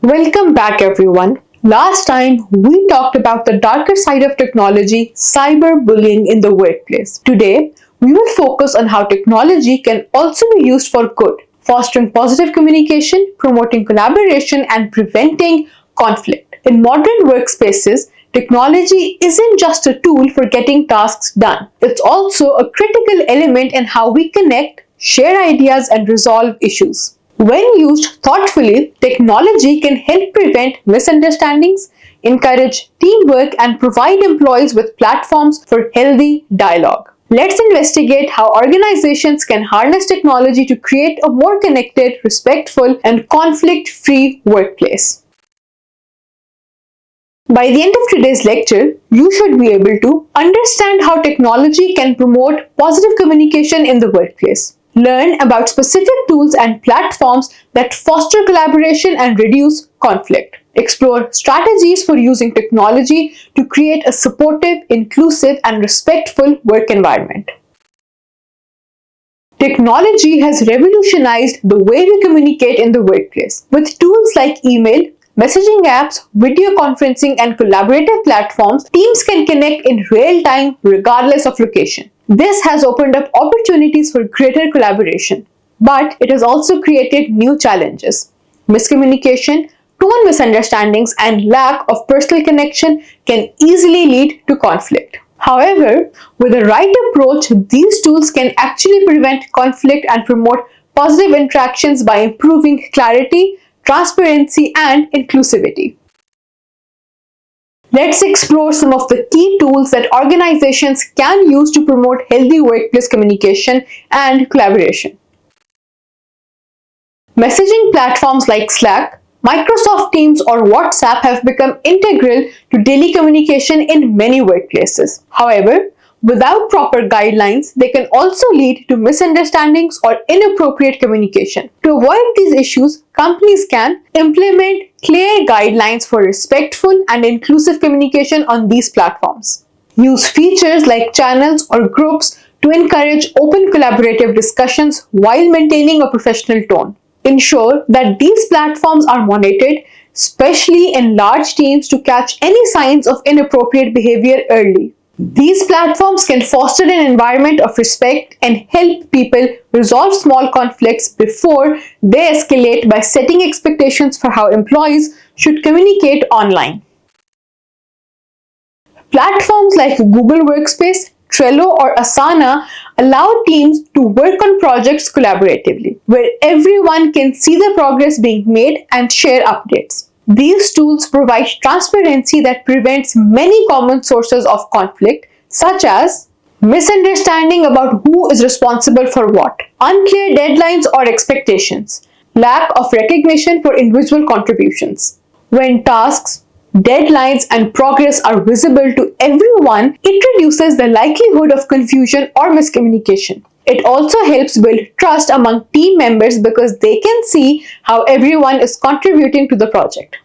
Welcome back, everyone. Last time we talked about the darker side of technology, cyberbullying in the workplace. Today, we will focus on how technology can also be used for good, fostering positive communication, promoting collaboration, and preventing conflict. In modern workspaces, technology isn't just a tool for getting tasks done. It's also a critical element in how we connect, share ideas, and resolve issues. When used thoughtfully, technology can help prevent misunderstandings, encourage teamwork, and provide employees with platforms for healthy dialogue. Let's investigate how organizations can harness technology to create a more connected, respectful, and conflict-free workplace. By the end of today's lecture, you should be able to understand how technology can promote positive communication in the workplace. Learn about specific tools and platforms that foster collaboration and reduce conflict. Explore strategies for using technology to create a supportive, inclusive, and respectful work environment. Technology has revolutionized the way we communicate in the workplace. With tools like email, messaging apps, video conferencing, and collaborative platforms, teams can connect in real time regardless of location. This has opened up opportunities for greater collaboration, but it has also created new challenges. Miscommunication, tone misunderstandings, and lack of personal connection can easily lead to conflict. However, with the right approach, these tools can actually prevent conflict and promote positive interactions by improving clarity, transparency, and inclusivity. Let's explore some of the key tools that organizations can use to promote healthy workplace communication and collaboration. Messaging platforms like Slack, Microsoft Teams, or WhatsApp have become integral to daily communication in many workplaces. However, without proper guidelines, they can also lead to misunderstandings or inappropriate communication. To avoid these issues, companies can implement clear guidelines for respectful and inclusive communication on these platforms. Use features like channels or groups to encourage open collaborative discussions while maintaining a professional tone. Ensure that these platforms are monitored, especially in large teams, to catch any signs of inappropriate behavior early. These platforms can foster an environment of respect and help people resolve small conflicts before they escalate by setting expectations for how employees should communicate online. Platforms like Google Workspace, Trello, or Asana allow teams to work on projects collaboratively, where everyone can see the progress being made and share updates. These tools provide transparency that prevents many common sources of conflict, such as misunderstanding about who is responsible for what, unclear deadlines or expectations, lack of recognition for individual contributions. When tasks, deadlines, and progress are visible to everyone, it reduces the likelihood of confusion or miscommunication. It also helps build trust among team members because they can see how everyone is contributing to the project.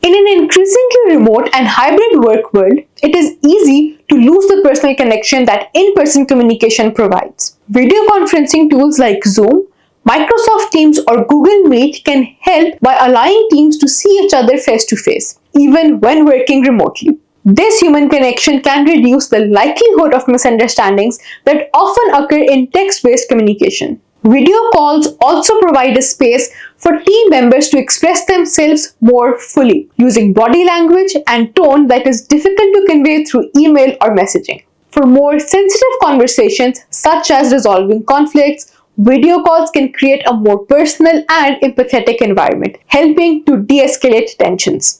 In an increasingly remote and hybrid work world, it is easy to lose the personal connection that in-person communication provides. Video conferencing tools like Zoom, Microsoft Teams, or Google Meet can help by allowing teams to see each other face to face, even when working remotely. This human connection can reduce the likelihood of misunderstandings that often occur in text-based communication. Video calls also provide a space for team members to express themselves more fully, using body language and tone that is difficult to convey through email or messaging. For more sensitive conversations, such as resolving conflicts, video calls can create a more personal and empathetic environment, helping to de-escalate tensions.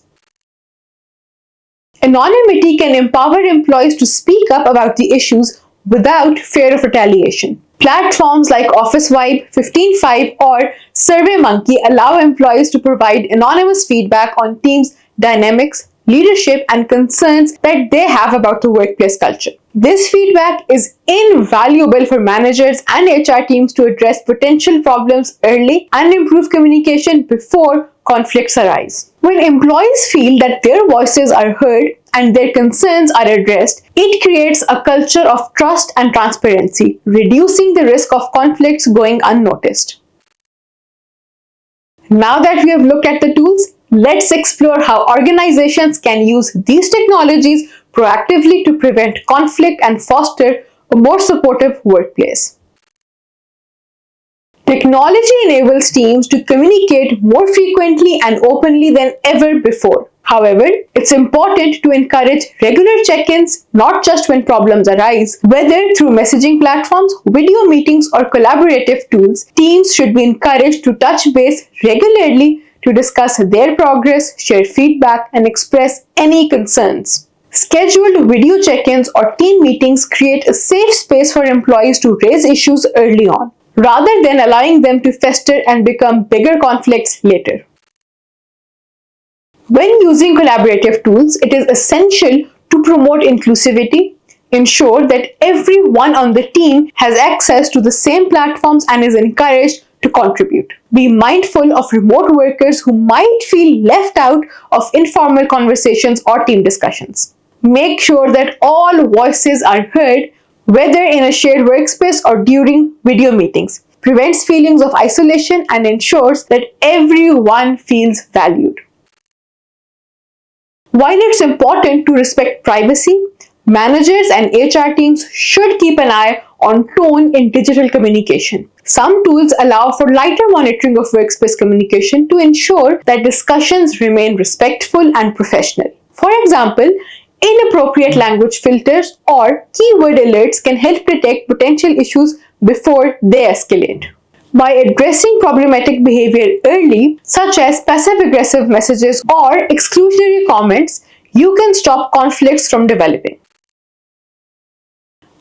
Anonymity can empower employees to speak up about the issues without fear of retaliation. Platforms like Office Vibe, 15Five, or SurveyMonkey allow employees to provide anonymous feedback on teams' dynamics, leadership, and concerns that they have about the workplace culture. This feedback is invaluable for managers and HR teams to address potential problems early and improve communication before conflicts arise. When employees feel that their voices are heard and their concerns are addressed, it creates a culture of trust and transparency, reducing the risk of conflicts going unnoticed. Now that we have looked at the tools, let's explore how organizations can use these technologies proactively to prevent conflict and foster a more supportive workplace. Technology enables teams to communicate more frequently and openly than ever before. However, it's important to encourage regular check-ins, not just when problems arise. Whether through messaging platforms, video meetings, or collaborative tools, teams should be encouraged to touch base regularly to discuss their progress, share feedback, and express any concerns. Scheduled video check-ins or team meetings create a safe space for employees to raise issues early on, rather than allowing them to fester and become bigger conflicts later. When using collaborative tools, it is essential to promote inclusivity, ensure that everyone on the team has access to the same platforms and is encouraged to contribute. Be mindful of remote workers who might feel left out of informal conversations or team discussions. Make sure that all voices are heard, whether in a shared workspace or during video meetings. Prevents feelings of isolation and ensures that everyone feels valued. While it's important to respect privacy, managers and HR teams should keep an eye on tone in digital communication. Some tools allow for lighter monitoring of workspace communication to ensure that discussions remain respectful and professional. For example, inappropriate language filters or keyword alerts can help detect potential issues before they escalate. By addressing problematic behavior early, such as passive-aggressive messages or exclusionary comments, you can stop conflicts from developing.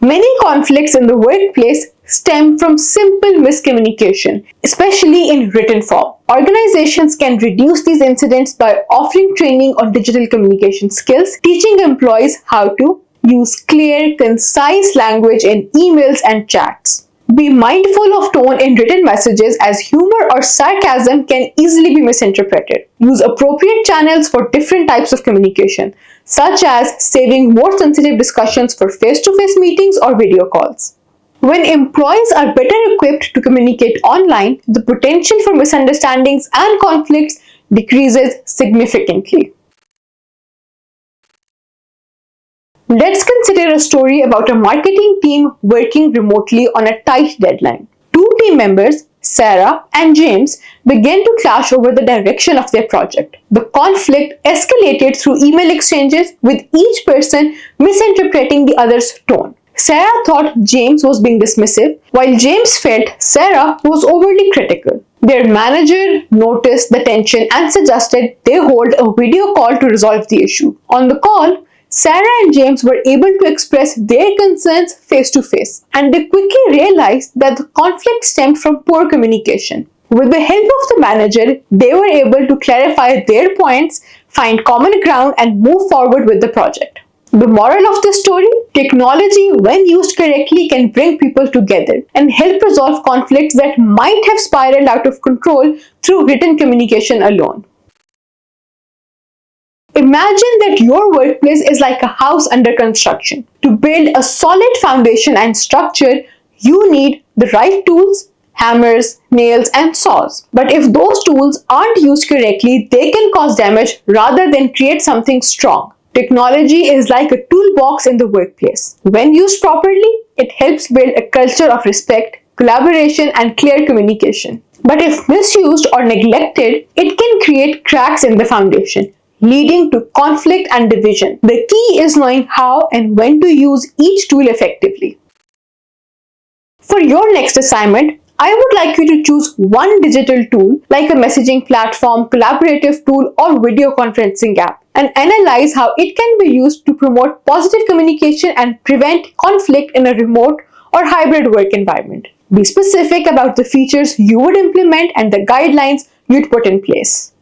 Many conflicts in the workplace stem from simple miscommunication, especially in written form. Organizations can reduce these incidents by offering training on digital communication skills, teaching employees how to use clear, concise language in emails and chats. Be mindful of tone in written messages, as humor or sarcasm can easily be misinterpreted. Use appropriate channels for different types of communication, such as saving more sensitive discussions for face-to-face meetings or video calls. When employees are better equipped to communicate online, the potential for misunderstandings and conflicts decreases significantly. Let's consider a story about a marketing team working remotely on a tight deadline. Two team members, Sarah and James, began to clash over the direction of their project. The conflict escalated through email exchanges, with each person misinterpreting the other's tone. Sarah thought James was being dismissive, while James felt Sarah was overly critical. Their manager noticed the tension and suggested they hold a video call to resolve the issue. On the call, Sarah and James were able to express their concerns face to face, and they quickly realized that the conflict stemmed from poor communication. With the help of the manager, they were able to clarify their points, find common ground, and move forward with the project. The moral of the story: technology, when used correctly, can bring people together and help resolve conflicts that might have spiraled out of control through written communication alone. Imagine that your workplace is like a house under construction. To build a solid foundation and structure, you need the right tools: hammers, nails, and saws. But if those tools aren't used correctly, they can cause damage rather than create something strong. Technology is like a toolbox in the workplace. When used properly, it helps build a culture of respect, collaboration, and clear communication. But if misused or neglected, it can create cracks in the foundation, leading to conflict and division. The key is knowing how and when to use each tool effectively. For your next assignment, I would like you to choose one digital tool like a messaging platform, collaborative tool, or video conferencing app, and analyze how it can be used to promote positive communication and prevent conflict in a remote or hybrid work environment. Be specific about the features you would implement and the guidelines you'd put in place.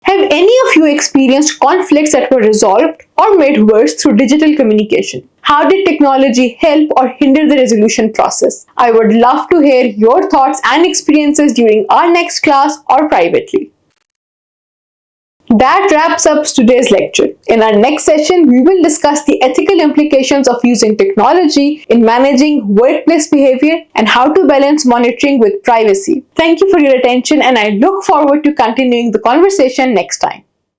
Have any of you experienced conflicts that were resolved or made worse through digital communication? How did technology help or hinder the resolution process? I would love to hear your thoughts and experiences during our next class or privately. that wraps up today's lecture. In our next session, we will discuss the ethical implications of using technology in managing workplace behavior and how to balance monitoring with privacy. Thank you for your attention, and I look forward to continuing the conversation next time.